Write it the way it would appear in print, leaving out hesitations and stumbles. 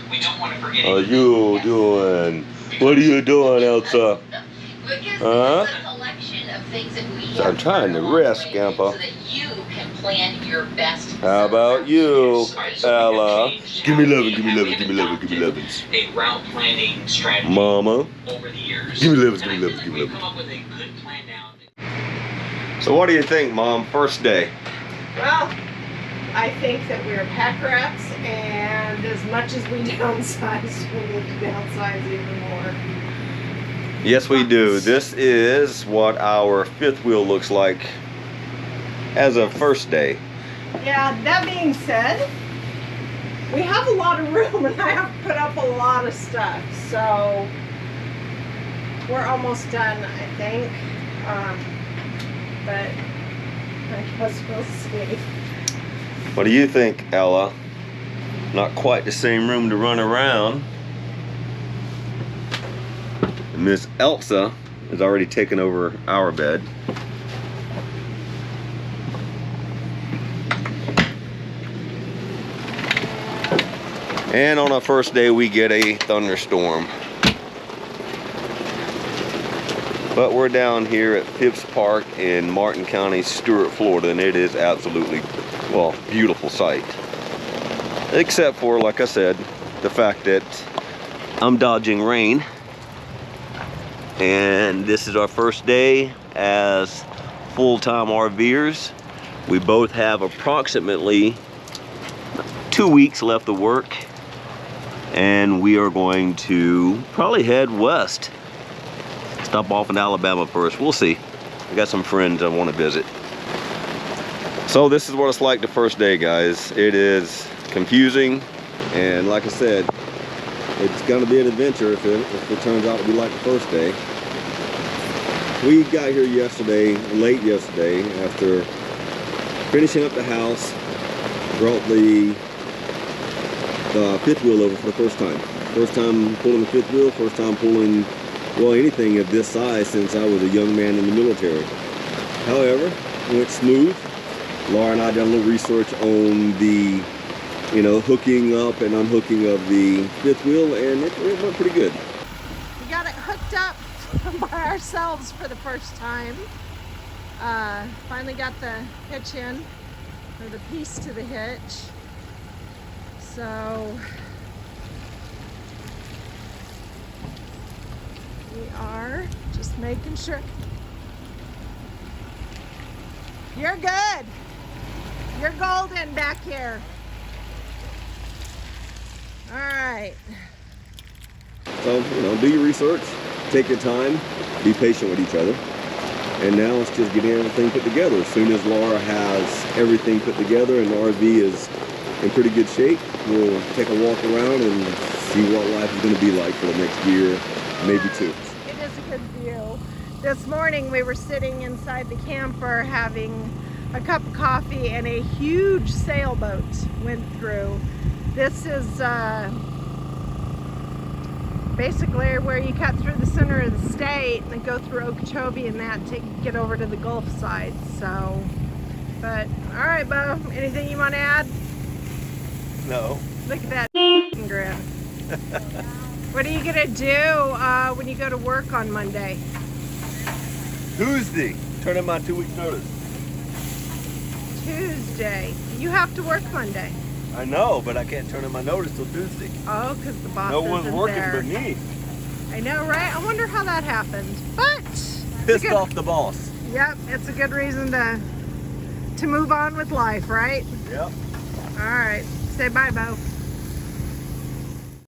We don't want to forget. What are you doing? What are you doing, Elsa? Huh? So I'm trying to rest, Grandpa. So that you can plan your best. How about you, Ella? Give me 11, give me 11, give me 11, give me 11. A route planning strategy. Mama. Over the years. Give me 11, give me 11, give me 11. Come up with a good plan now. So what do you think, Mom? First day. Well, I think that we're pack rats, and as much as we downsize, we need to downsize even more. Yes, we do. This is what our fifth wheel looks like as a first day. Yeah, that being said, we have a lot of room and I have put up a lot of stuff, so we're almost done, I think. But I guess we'll see. What do you think, Ella? Not quite the same room to run around. Miss Elsa has already taken over our bed. And on our first day we get a thunderstorm. But we're down here at Phipps Park in Martin County, Stuart, Florida, and it is absolutely, well, beautiful sight. Except for, like I said, the fact that I'm dodging rain. And this is our first day as full-time RVers. We both have approximately 2 weeks left of work. And we are going to probably head west. Stop off in Alabama first. We'll see. I got some friends I want to visit. So this is what it's like the first day, guys. It is confusing. And like I said, it's going to be an adventure if it turns out to be like the first day. We got here yesterday, late yesterday, after finishing up the house. Brought the fifth wheel over for the first time. First time pulling the fifth wheel, first time pulling, well, anything of this size since I was a young man in the military. However, it went smooth. Laura and I did a little research on the, you know, hooking up and unhooking of the fifth wheel, and it went pretty good. We got it hooked up by ourselves for the first time. Finally got the hitch in, or the piece to the hitch. So we are just making sure. You're good. You're golden back here. All right. So, you know, do your research, take your time, be patient with each other. And now it's just getting everything put together. As soon as Laura has everything put together and the RV is in pretty good shape, we'll take a walk around and see what life is going to be like for the next year, maybe two. It is a good view. This morning we were sitting inside the camper having a cup of coffee and a huge sailboat went through. This is basically where you cut through the center of the state and then go through Okeechobee and that to get over to the Gulf side. So, but all right, Bo, anything you want to add? No. Look at that grin. What are you gonna do when you go to work on Monday? Tuesday. Turn in my 2 weeks notice. Tuesday. You have to work Monday. I know, but I can't turn in my notice till Tuesday. Oh, because the boss No one's isn't working there. but me. I know, right? I wonder how that happened. But Pissed off the boss. Yep, it's a good reason to move on with life, right? Yep. All right. Say bye, Bo.